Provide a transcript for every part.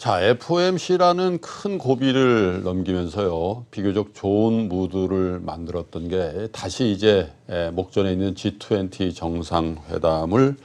자, FOMC라는 큰 고비를 넘기면서요, 비교적 좋은 무드를 만들었던 게 다시 이제 목전에 있는 G20 정상회담을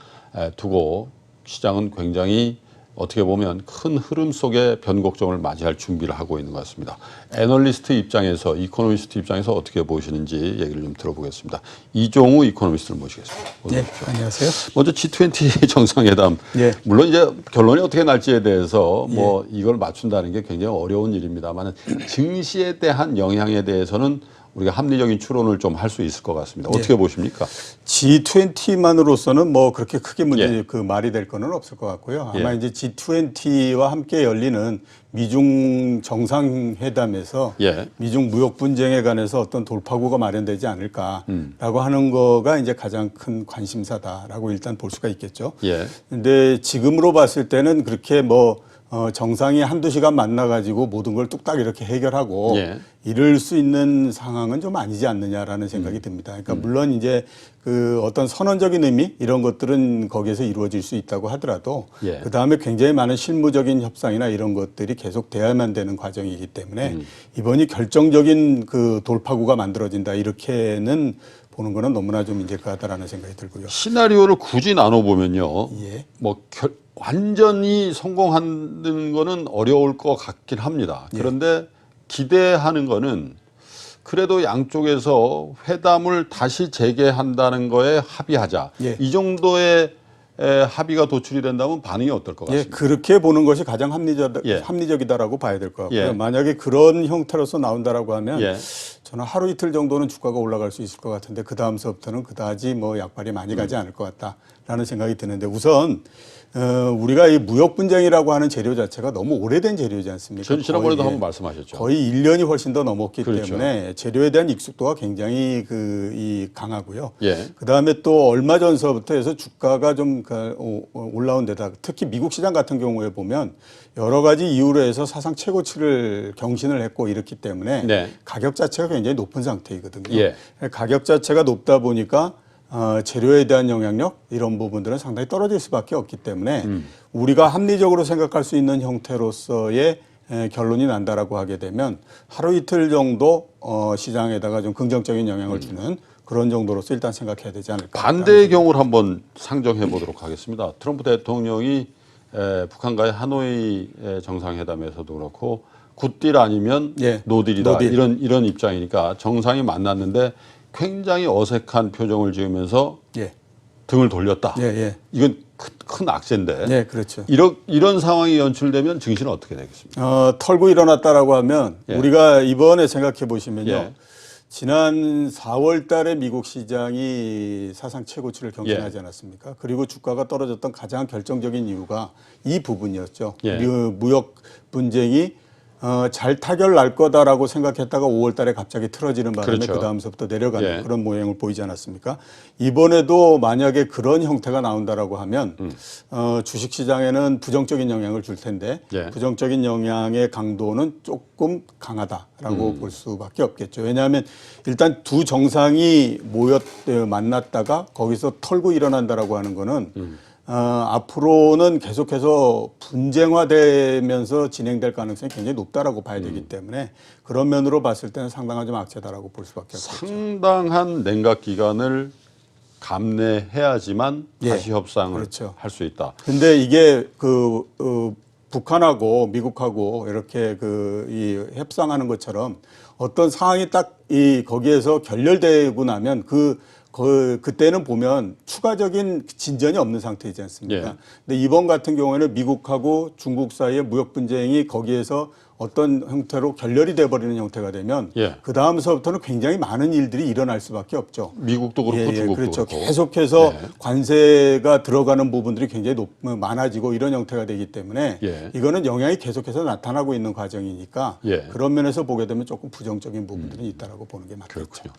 두고 시장은 굉장히 어떻게 보면 큰 흐름 속에 변곡점을 맞이할 준비를 하고 있는 것 같습니다. 애널리스트 입장에서, 이코노미스트 입장에서 어떻게 보시는지 얘기를 좀 들어보겠습니다. 이종우 이코노미스트를 모시겠습니다. 네, 안녕하세요. 먼저 G20 정상회담, 예. 물론 이제 결론이 어떻게 날지에 대해서 뭐 이걸 맞춘다는 게 굉장히 어려운 일입니다만 증시에 대한 영향에 대해서는 우리가 합리적인 추론을 좀 할 수 있을 것 같습니다. 어떻게 보십니까? G20만으로서는 뭐 그렇게 크게 문제 예. 그 말이 될 거는 없을 것 같고요. 아마 예. 이제 G20와 함께 열리는 미중 정상회담에서 예. 미중 무역 분쟁에 관해서 어떤 돌파구가 마련되지 않을까라고 하는 거가 이제 가장 큰 관심사다라고 일단 볼 수가 있겠죠. 예. 근데 지금으로 봤을 때는 그렇게 뭐 정상이 한두 시간 만나가지고 모든 걸 뚝딱 이렇게 해결하고 예. 이럴 수 있는 상황은 좀 아니지 않느냐라는 생각이 듭니다. 그러니까 물론 이제 그 어떤 선언적인 의미 이런 것들은 거기에서 이루어질 수 있다고 하더라도 예. 그 다음에 굉장히 많은 실무적인 협상이나 이런 것들이 계속 돼야만 되는 과정이기 때문에 이번이 결정적인 그 돌파구가 만들어진다 이렇게는 보는 거는 너무나 좀 이제 그하다라는 생각이 들고요. 시나리오를 굳이 나눠보면요. 예. 뭐 완전히 성공하는 거는 어려울 것 같긴 합니다. 그런데 기대하는 거는 그래도 양쪽에서 회담을 다시 재개한다는 거에 합의하자. 예. 이 정도의 합의가 도출이 된다면 반응이 어떨 것 예, 같습니다. 그렇게 보는 것이 가장 예. 합리적이다라고 봐야 될 것 같고요. 예. 만약에 그런 형태로서 나온다라고 하면 예. 저는 하루 이틀 정도는 주가가 올라갈 수 있을 것 같은데 그 다음서부터는 그다지 뭐 약발이 많이 가지 않을 것 같다라는 생각이 드는데 우선 우리가 이 무역 분쟁이라고 하는 재료 자체가 너무 오래된 재료지 않습니까? 지난번에도 한번 말씀하셨죠. 거의 1년이 훨씬 더 넘었기 그렇죠. 때문에 재료에 대한 익숙도가 굉장히 강하고요. 예. 그다음에 또 얼마 전서부터 해서 주가가 좀 올라온 데다 특히 미국 시장 같은 경우에 보면 여러 가지 이유로 해서 사상 최고치를 경신을 했고 이렇기 때문에 네. 가격 자체가 굉장히 높은 상태이거든요. 예. 가격 자체가 높다 보니까 재료에 대한 영향력 이런 부분들은 상당히 떨어질 수밖에 없기 때문에 우리가 합리적으로 생각할 수 있는 형태로서의 결론이 난다라고 하게 되면 하루 이틀 정도 시장에다가 좀 긍정적인 영향을 주는 그런 정도로서 일단 생각해야 되지 않을까. 반대의 경우를 한번 상정해 보도록 하겠습니다. 트럼프 대통령이 북한과의 하노이 정상회담에서도 그렇고 굿딜 아니면 예. 노딜이다 노딜. 이런 입장이니까 정상이 만났는데 굉장히 어색한 표정을 지으면서 예. 등을 돌렸다. 예, 예. 이건 큰 악재인데. 네, 그렇죠. 이런 상황이 연출되면 증시는 어떻게 되겠습니까? 털고 일어났다라고 하면 예. 우리가 이번에 생각해 보시면요. 예. 지난 4월 달에 미국 시장이 사상 최고치를 경신하지 예. 않았습니까? 그리고 주가가 떨어졌던 가장 결정적인 이유가 이 부분이었죠. 예. 무역 분쟁이 잘 타결 날 거다라고 생각했다가 5월 달에 갑자기 틀어지는 바람에 그렇죠. 그 다음서부터 내려가는 예. 그런 모양을 보이지 않았습니까? 이번에도 만약에 그런 형태가 나온다라고 하면 주식 시장에는 부정적인 영향을 줄 텐데 예. 부정적인 영향의 강도는 조금 강하다라고 볼 수밖에 없겠죠. 왜냐하면 일단 두 정상이 만났다가 거기서 털고 일어난다라고 하는 거는 앞으로는 계속해서 분쟁화되면서 진행될 가능성이 굉장히 높다라고 봐야 되기 때문에 그런 면으로 봤을 때는 상당한 좀 악재다라고 볼 수밖에 없겠죠. 상당한 냉각 기간을 감내해야지만 예. 다시 협상을 그렇죠. 할 수 있다. 근데 이게 북한하고 미국하고 이렇게 이 협상하는 것처럼 어떤 상황이 딱 거기에서 결렬되고 나면 그때는 보면 추가적인 진전이 없는 상태이지 않습니까? 예. 근데 이번 같은 경우에는 미국하고 중국 사이의 무역 분쟁이 거기에서 어떤 형태로 결렬이 돼버리는 형태가 되면 예. 그 다음서부터는 굉장히 많은 일들이 일어날 수밖에 없죠. 미국도 그렇고 중국도 그렇죠. 그렇고. 계속해서 예. 관세가 들어가는 부분들이 굉장히 많아지고 이런 형태가 되기 때문에 예. 이거는 영향이 계속해서 나타나고 있는 과정이니까 예. 그런 면에서 보게 되면 조금 부정적인 부분들이 있다라고 보는 게 맞겠죠. 그렇군요.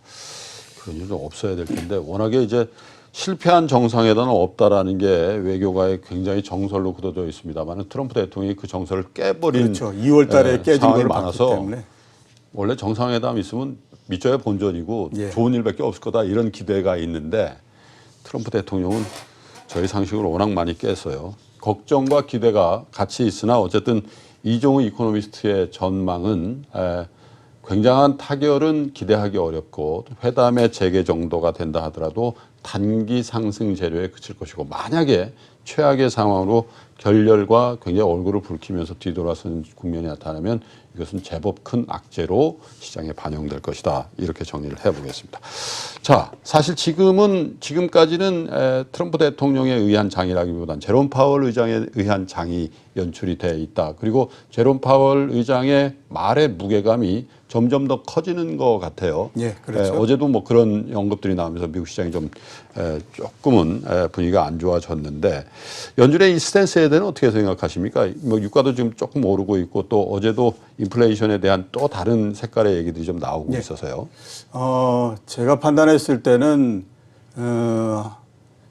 그런 일은 없어야 될 텐데 워낙에 이제 실패한 정상회담은 없다라는 게 외교가에 굉장히 정설로 굳어져 있습니다만 트럼프 대통령이 그 정설을 깨버린 그렇죠. 2월 달에 깨진 상황이 걸 봤기 많아서 때문에. 원래 정상회담 있으면 밑져야 본전이고 예. 좋은 일밖에 없을 거다 이런 기대가 있는데 트럼프 대통령은 저희 상식을 워낙 많이 깼어요. 걱정과 기대가 같이 있으나 어쨌든 이종우 이코노미스트의 전망은 굉장한 타결은 기대하기 어렵고 회담의 재개 정도가 된다 하더라도 단기 상승 재료에 그칠 것이고 만약에 최악의 상황으로 결렬과 굉장히 얼굴을 붉히면서 뒤돌아서는 국면이 나타나면 이것은 제법 큰 악재로 시장에 반영될 것이다. 이렇게 정리를 해보겠습니다. 자, 사실 지금까지는 트럼프 대통령에 의한 장이라기보다는 제롬 파월 의장에 의한 장이 연출이 돼 있다. 그리고 제롬 파월 의장의 말의 무게감이 점점 더 커지는 것 같아요. 예, 그렇죠. 어제도 뭐 그런 언급들이 나오면서 미국 시장이 좀 조금은 분위기가 안 좋아졌는데 연준의 이 스탠스에 대해서는 어떻게 생각하십니까? 뭐 유가도 지금 조금 오르고 있고 또 어제도 인플레이션에 대한 또 다른 색깔의 얘기들이 좀 나오고 예. 있어서요. 제가 판단했을 때는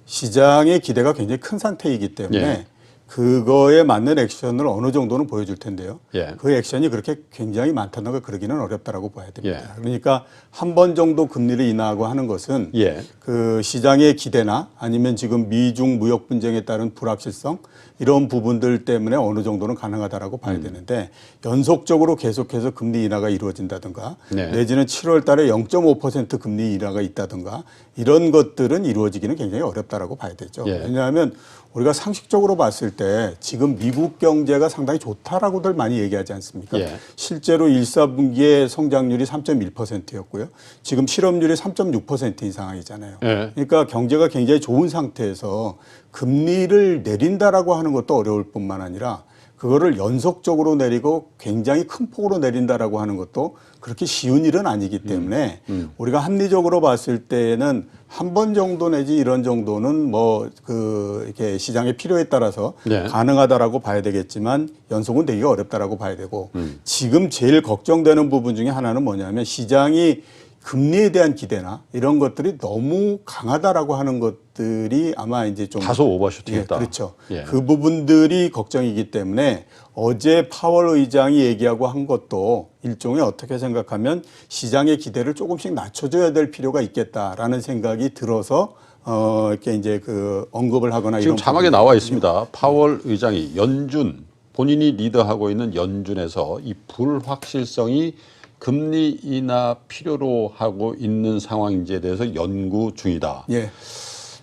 시장의 기대가 굉장히 큰 상태이기 때문에 예. 그거에 맞는 액션을 어느 정도는 보여줄 텐데요. 예. 그 액션이 그렇게 굉장히 많다는 걸 그러기는 어렵다라고 봐야 됩니다. 예. 그러니까 한 번 정도 금리를 인하하고 하는 것은 예. 그 시장의 기대나 아니면 지금 미중 무역 분쟁에 따른 불확실성 이런 부분들 때문에 어느 정도는 가능하다라고 봐야 되는데 연속적으로 계속해서 금리 인하가 이루어진다든가 네. 내지는 7월 달에 0.5% 금리 인하가 있다든가 이런 것들은 이루어지기는 굉장히 어렵다라고 봐야 되죠. 예. 왜냐하면 우리가 상식적으로 봤을 때 지금 미국 경제가 상당히 좋다라고들 많이 얘기하지 않습니까? 예. 실제로 1, 4분기의 성장률이 3.1%였고요. 지금 실업률이 3.6%인 상황이잖아요. 예. 그러니까 경제가 굉장히 좋은 상태에서 금리를 내린다라고 하는 것도 어려울 뿐만 아니라 그거를 연속적으로 내리고 굉장히 큰 폭으로 내린다라고 하는 것도 그렇게 쉬운 일은 아니기 때문에 우리가 합리적으로 봤을 때는 한 번 정도 내지 이런 정도는 뭐 이렇게 시장의 필요에 따라서 네. 가능하다라고 봐야 되겠지만 연속은 되기가 어렵다라고 봐야 되고 지금 제일 걱정되는 부분 중에 하나는 뭐냐면 시장이 금리에 대한 기대나 이런 것들이 너무 강하다라고 하는 것들이 아마 이제 좀 다소 오버슈팅했다. 예, 그렇죠. 예. 그 부분들이 걱정이기 때문에 어제 파월 의장이 얘기하고 한 것도 일종의 어떻게 생각하면 시장의 기대를 조금씩 낮춰줘야 될 필요가 있겠다라는 생각이 들어서 이렇게 이제 그 언급을 하거나 지금 이런 자막에 나와 있습니다. 파월 의장이 연준 본인이 리더하고 있는 연준에서 이 불확실성이 금리 인하 필요로 하고 있는 상황인지에 대해서 연구 중이다. 예.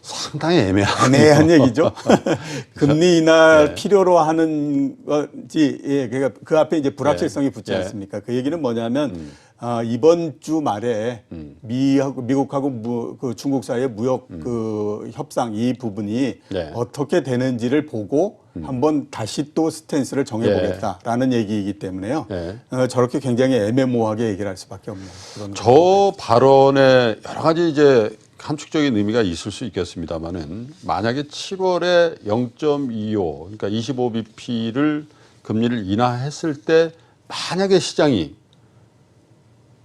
상당히 애매한 애매한 얘기죠. 금리 인하 예. 필요로 하는 거지. 예, 그러니까 그 앞에 이제 불확실성이 붙지 예. 않습니까? 그 얘기는 뭐냐면 이번 주 말에 미국하고 그 중국 사이의 무역 그 협상 이 부분이 네. 어떻게 되는지를 보고 한번 다시 또 스탠스를 정해보겠다라는 얘기이기 때문에요. 네. 저렇게 굉장히 애매모호하게 얘기를 할 수밖에 없는 그런. 저 발언에 여러 가지 이제 함축적인 의미가 있을 수 있겠습니다만은 만약에 7월에 0.25 그러니까 25bp를 금리를 인하했을 때 만약에 시장이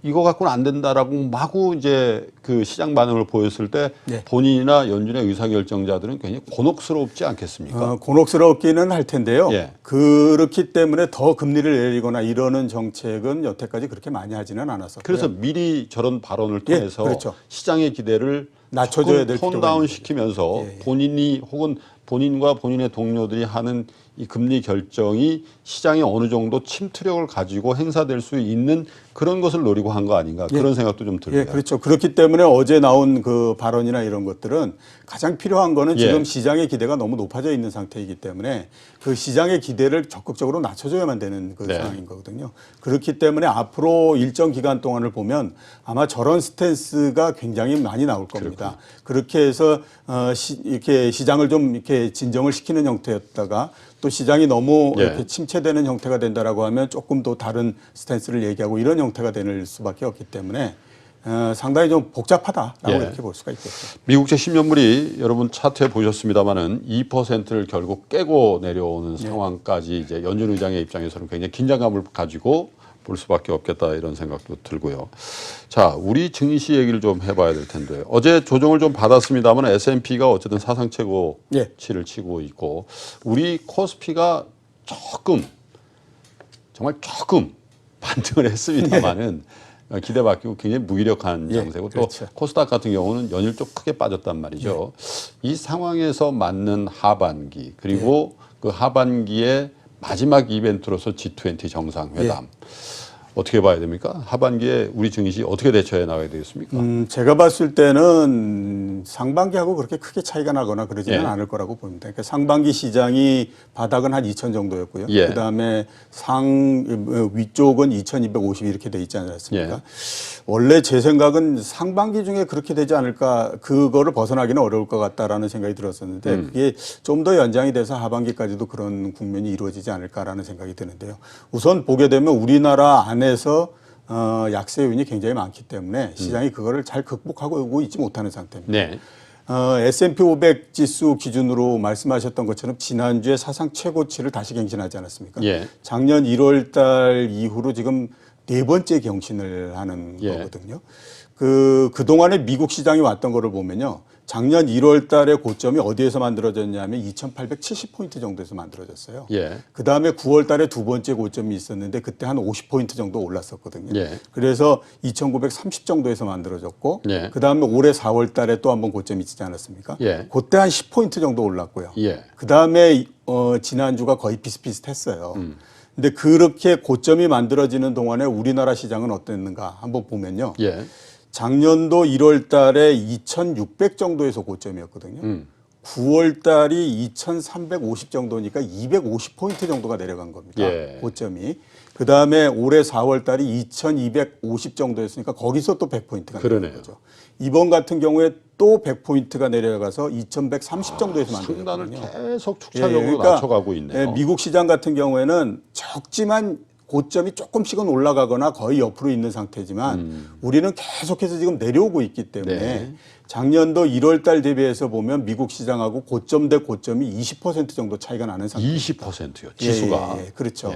이거 갖고는 안 된다라고 마구 이제 그 시장 반응을 보였을 때 네. 본인이나 연준의 의사결정자들은 굉장히 곤혹스럽지 않겠습니까? 곤혹스럽기는 할 텐데요. 예. 그렇기 때문에 더 금리를 내리거나 이러는 정책은 여태까지 그렇게 많이 하지는 않았었고요. 그래서 미리 저런 발언을 예, 통해서 그렇죠. 시장의 기대를 낮춰줘야 될 조금 필요가 톤다운 있는 시키면서 예, 예. 본인이 혹은 본인과 본인의 동료들이 하는 이 금리 결정이 시장에 어느 정도 침투력을 가지고 행사될 수 있는 그런 것을 노리고 한 거 아닌가 그런 생각도 좀 들고요. 예, 그렇죠. 그렇기 때문에 어제 나온 그 발언이나 이런 것들은 가장 필요한 거는 예. 지금 시장의 기대가 너무 높아져 있는 상태이기 때문에 그 시장의 기대를 적극적으로 낮춰줘야만 되는 그 네. 상황인 거거든요. 그렇기 때문에 앞으로 일정 기간 동안을 보면 아마 저런 스탠스가 굉장히 많이 나올 겁니다. 그렇게 해서 이렇게 시장을 좀 이렇게 진정을 시키는 형태였다가 또 시장이 너무 예. 이렇게 침체되는 형태가 된다라고 하면 조금 더 다른 스탠스를 얘기하고 이런 형태가 될 수밖에 없기 때문에 상당히 좀 복잡하다라고 예. 이렇게 볼 수가 있겠죠. 미국채 10년물이 여러분 차트에 보셨습니다마는 2%를 결국 깨고 내려오는 상황까지 이제 연준 의장의 입장에서는 굉장히 긴장감을 가지고 볼 수밖에 없겠다 이런 생각도 들고요. 자, 우리 증시 얘기를 좀 해봐야 될 텐데 어제 조정을 좀 받았습니다만 S&P가 어쨌든 사상 최고치를 치고 있고 우리 코스피가 정말 조금 반등을 했습니다만은 기대 바뀌고 굉장히 무기력한 장세고 그렇죠. 또 코스닥 같은 경우는 연일 좀 크게 빠졌단 말이죠. 이 상황에서 맞는 하반기 그리고 그 하반기에 마지막 이벤트로서 G20 정상회담. 어떻게 봐야 됩니까? 하반기에 우리 증시 어떻게 대처해 나가야 되겠습니까? 제가 봤을 때는 상반기하고 그렇게 크게 차이가 나거나 그러지는 않을 거라고 봅니다. 그러니까 상반기 시장이 바닥은 한 2,000 정도였고요. 그다음에 위쪽은 2,250 이렇게 돼 있지 않았습니까? 원래 제 생각은 상반기 중에 그렇게 되지 않을까, 그거를 벗어나기는 어려울 것 같다라는 생각이 들었었는데 그게 좀 더 연장이 돼서 하반기까지도 그런 국면이 이루어지지 않을까라는 생각이 드는데요. 우선 보게 되면 우리나라 안에서 약세 요인이 굉장히 많기 때문에 시장이 그거를 잘 극복하고 있지 못하는 상태입니다. 네. S&P 500 지수 기준으로 말씀하셨던 것처럼 지난주에 사상 최고치를 다시 갱신하지 않았습니까? 작년 1월 달 이후로 지금 네 번째 경신을 하는 거거든요. 그동안에 미국 시장이 왔던 거를 보면요. 작년 1월 달에 고점이 어디에서 만들어졌냐면 2,870포인트 정도에서 만들어졌어요. 그 다음에 9월 달에 두 번째 고점이 있었는데 그때 한 50포인트 정도 올랐었거든요. 그래서 2,930 정도에서 만들어졌고 그 다음에 올해 4월 달에 또 한 번 고점이 있지 않았습니까? 그때 한 10포인트 정도 올랐고요. 그 다음에 지난주가 거의 비슷비슷했어요. 근데 그렇게 고점이 만들어지는 동안에 우리나라 시장은 어땠는가 한번 보면요. 작년도 1월 달에 2,600 정도에서 고점이었거든요. 9월 달이 2,350 정도니까 250포인트 정도가 내려간 겁니다. 고점이. 그 다음에 올해 4월 달이 2,250 정도였으니까 거기서 또 100포인트가 내려간 거죠. 이번 같은 경우에 또 100포인트가 내려가서 2,130 정도에서 만들었거든요. 상단을 계속 축차적으로 그러니까, 낮춰가고 있네요. 미국 시장 같은 경우에는 적지만 고점이 조금씩은 올라가거나 거의 옆으로 있는 상태지만 우리는 계속해서 지금 내려오고 있기 때문에 작년도 1월 달 대비해서 보면 미국 시장하고 고점 대 고점이 20% 정도 차이가 나는 상태입니다. 20%요, 지수가. 그렇죠.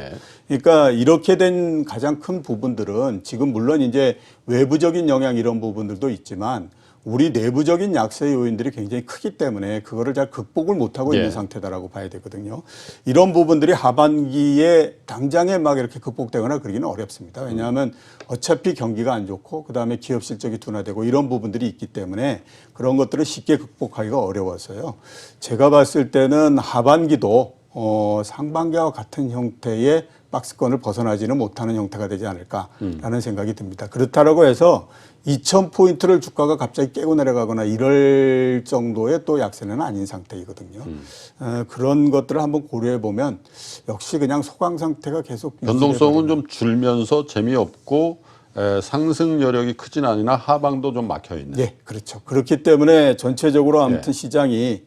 그러니까 이렇게 된 가장 큰 부분들은 지금 물론 이제 외부적인 영향 이런 부분들도 있지만 우리 내부적인 약세 요인들이 굉장히 크기 때문에 그거를 잘 극복을 못하고 있는 상태다라고 봐야 되거든요. 이런 부분들이 하반기에 당장에 막 이렇게 극복되거나 그러기는 어렵습니다. 왜냐하면 어차피 경기가 안 좋고 그다음에 기업 실적이 둔화되고 이런 부분들이 있기 때문에 그런 것들을 쉽게 극복하기가 어려워서요. 제가 봤을 때는 하반기도 상반기와 같은 형태의 박스권을 벗어나지는 못하는 형태가 되지 않을까라는 생각이 듭니다. 그렇다라고 해서 2,000포인트를 주가가 갑자기 깨고 내려가거나 이럴 정도의 또 약세는 아닌 상태이거든요. 그런 것들을 한번 고려해 보면 역시 그냥 소강 상태가 계속 변동성은 좀 줄면서 재미없고 상승 여력이 크진 않으나 하방도 좀 막혀 있네. 네, 그렇죠. 그렇기 때문에 전체적으로 아무튼 시장이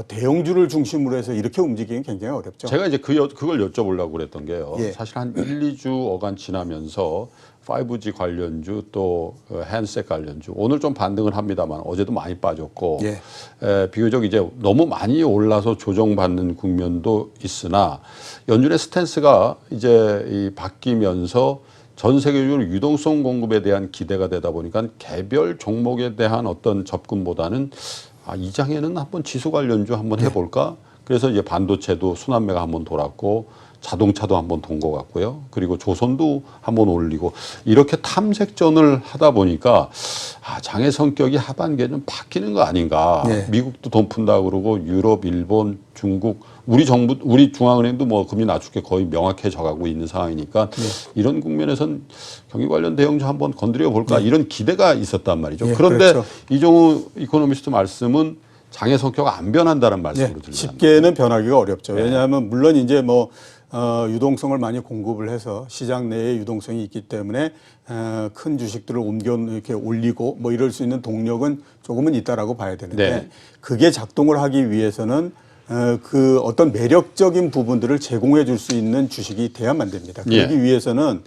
대형주를 중심으로 해서 이렇게 움직이기는 굉장히 어렵죠. 제가 이제 그걸 여쭤보려고 그랬던 게요. 사실 한 1, 2주 어간 지나면서 5G 관련주 또 핸드셋 관련주 오늘 좀 반등을 합니다만 어제도 많이 빠졌고 비교적 이제 너무 많이 올라서 조정받는 국면도 있으나 연준의 스탠스가 이제 바뀌면서 전 세계적으로 유동성 공급에 대한 기대가 되다 보니까 개별 종목에 대한 어떤 접근보다는 이 장에는 한번 지수 관련주 한번 해볼까? 그래서 이제 반도체도 순환매가 한번 돌았고 자동차도 한번 돈 것 같고요. 그리고 조선도 한번 올리고 이렇게 탐색전을 하다 보니까 장의 성격이 하반기에 좀 바뀌는 거 아닌가. 미국도 돈 푼다 그러고 유럽, 일본, 중국 우리 중앙은행도 뭐 금리 낮출 게 거의 명확해져 가고 있는 상황이니까 이런 국면에선 경기 관련 대형주 한번 건드려 볼까 이런 기대가 있었단 말이죠. 그런데 이종우 이코노미스트 말씀은 장의 성격이 안 변한다는 말씀으로 들려요. 쉽게는 변하기가 어렵죠. 왜냐하면 물론 이제 뭐 유동성을 많이 공급을 해서 시장 내에 유동성이 있기 때문에 큰 주식들을 이렇게 올리고 뭐 이럴 수 있는 동력은 조금은 있다라고 봐야 되는데 그게 작동을 하기 위해서는 그 어떤 매력적인 부분들을 제공해 줄 수 있는 주식이 돼야만 됩니다. 그러기 위해서는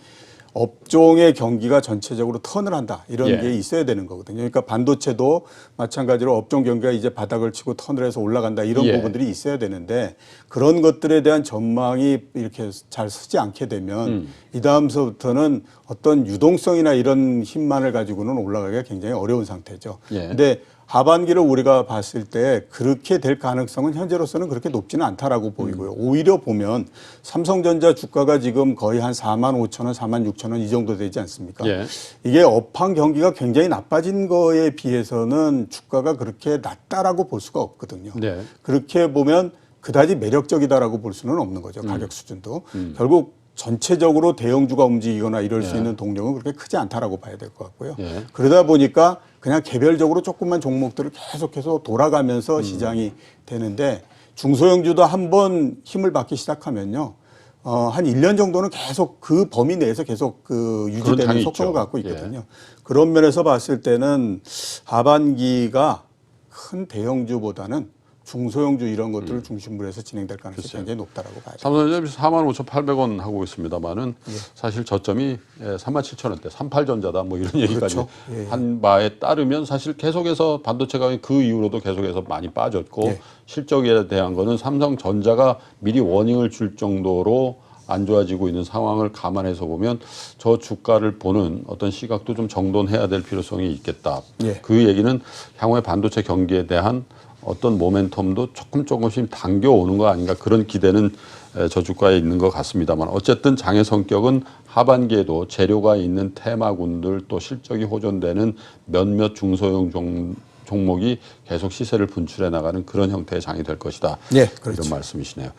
업종의 경기가 전체적으로 턴을 한다 이런 게 있어야 되는 거거든요. 그러니까 반도체도 마찬가지로 업종 경기가 이제 바닥을 치고 턴을 해서 올라간다 이런 부분들이 있어야 되는데 그런 것들에 대한 전망이 이렇게 잘 서지 않게 되면 이 다음서부터는 어떤 유동성이나 이런 힘만을 가지고는 올라가기가 굉장히 어려운 상태죠. 근데 하반기를 우리가 봤을 때 그렇게 될 가능성은 현재로서는 그렇게 높지는 않다라고 보이고요. 오히려 보면 삼성전자 주가가 지금 거의 한 45,000원, 46,000원 이 정도 되지 않습니까? 이게 업황 경기가 굉장히 나빠진 거에 비해서는 주가가 그렇게 낮다라고 볼 수가 없거든요. 그렇게 보면 그다지 매력적이다라고 볼 수는 없는 거죠. 가격 수준도. 결국 전체적으로 대형주가 움직이거나 이럴 수 있는 동력은 그렇게 크지 않다라고 봐야 될 것 같고요. 그러다 보니까 그냥 개별적으로 조그만 종목들을 계속해서 돌아가면서 시장이 되는데 중소형주도 한번 힘을 받기 시작하면요. 한 1년 정도는 계속 그 범위 내에서 계속 그 유지되는 속성을 갖고 있거든요. 그런 면에서 봤을 때는 하반기가 큰 대형주보다는 중소형주 이런 것들을 중심으로 해서 진행될 가능성이 굉장히 높다라고 봐야죠. 삼성전자 45,800원 하고 있습니다만은 사실 저점이 37,000원대, 38전자다 뭐 이런 얘기까지 그렇죠. 한 바에 따르면 사실 계속해서 반도체 가격이 그 이후로도 계속해서 많이 빠졌고 실적에 대한 거는 삼성전자가 미리 워닝을 줄 정도로 안 좋아지고 있는 상황을 감안해서 보면 저 주가를 보는 어떤 시각도 좀 정돈해야 될 필요성이 있겠다. 그 얘기는 향후에 반도체 경기에 대한 어떤 모멘텀도 조금씩 당겨오는 거 아닌가 그런 기대는 저 주가에 있는 것 같습니다만 어쨌든 장의 성격은 하반기에도 재료가 있는 테마군들 또 실적이 호전되는 몇몇 중소형 종목이 계속 시세를 분출해 나가는 그런 형태의 장이 될 것이다. 그렇죠. 이런 말씀이시네요.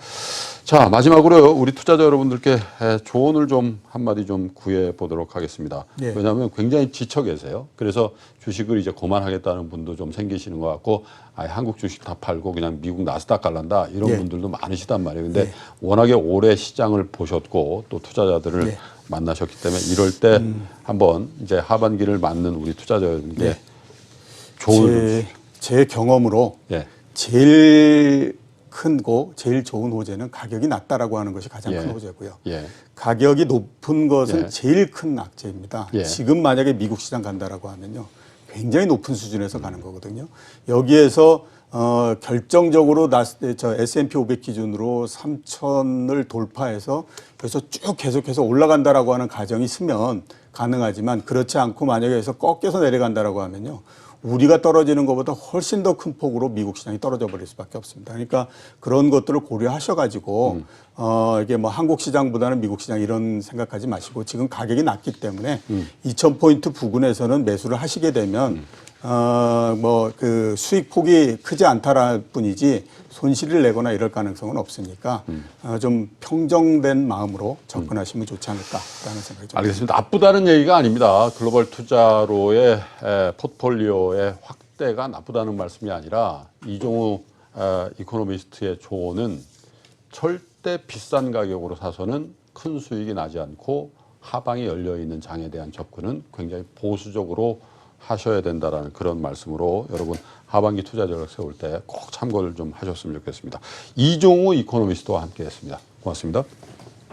자, 마지막으로 우리 투자자 여러분들께 조언을 좀 한마디 좀 구해 보도록 하겠습니다. 왜냐하면 굉장히 지쳐 계세요. 그래서 주식을 이제 그만하겠다는 분도 좀 생기시는 것 같고 한국 주식 다 팔고 그냥 미국 나스닥 갈란다 이런 분들도 많으시단 말이에요. 근데 워낙에 오래 시장을 보셨고 또 투자자들을 만나셨기 때문에 이럴 때 한번 이제 하반기를 맞는 우리 투자자 여러분께 제 경험으로 제일 크고 제일 좋은 호재는 가격이 낮다라고 하는 것이 가장 큰 호재고요. 가격이 높은 것은 제일 큰 악재입니다. 지금 만약에 미국 시장 간다라고 하면요. 굉장히 높은 수준에서 가는 거거든요. 여기에서 결정적으로 S&P 500 기준으로 3,000을 돌파해서 그래서 쭉 계속해서 올라간다라고 하는 가정이 있으면 가능하지만 그렇지 않고 만약에 해서 꺾여서 내려간다라고 하면요. 우리가 떨어지는 것보다 훨씬 더 큰 폭으로 미국 시장이 떨어져 버릴 수밖에 없습니다. 그러니까 그런 것들을 고려하셔가지고 이게 뭐 한국 시장보다는 미국 시장 이런 생각하지 마시고 지금 가격이 낮기 때문에 2,000포인트 부근에서는 매수를 하시게 되면 뭐 그 수익 폭이 크지 않다라 뿐이지 손실을 내거나 이럴 가능성은 없으니까 좀 평정된 마음으로 접근하시면 좋지 않을까라는 생각이 좀 알겠습니다. 나쁘다는 얘기가 아닙니다. 글로벌 투자로의 포트폴리오의 확대가 나쁘다는 말씀이 아니라 이종우 이코노미스트의 조언은 절대 비싼 가격으로 사서는 큰 수익이 나지 않고 하방이 열려있는 장에 대한 접근은 굉장히 보수적으로 하셔야 된다라는 그런 말씀으로 여러분 하반기 투자 전략 세울 때 꼭 참고를 좀 하셨으면 좋겠습니다. 이종우 이코노미스트와 함께했습니다. 고맙습니다.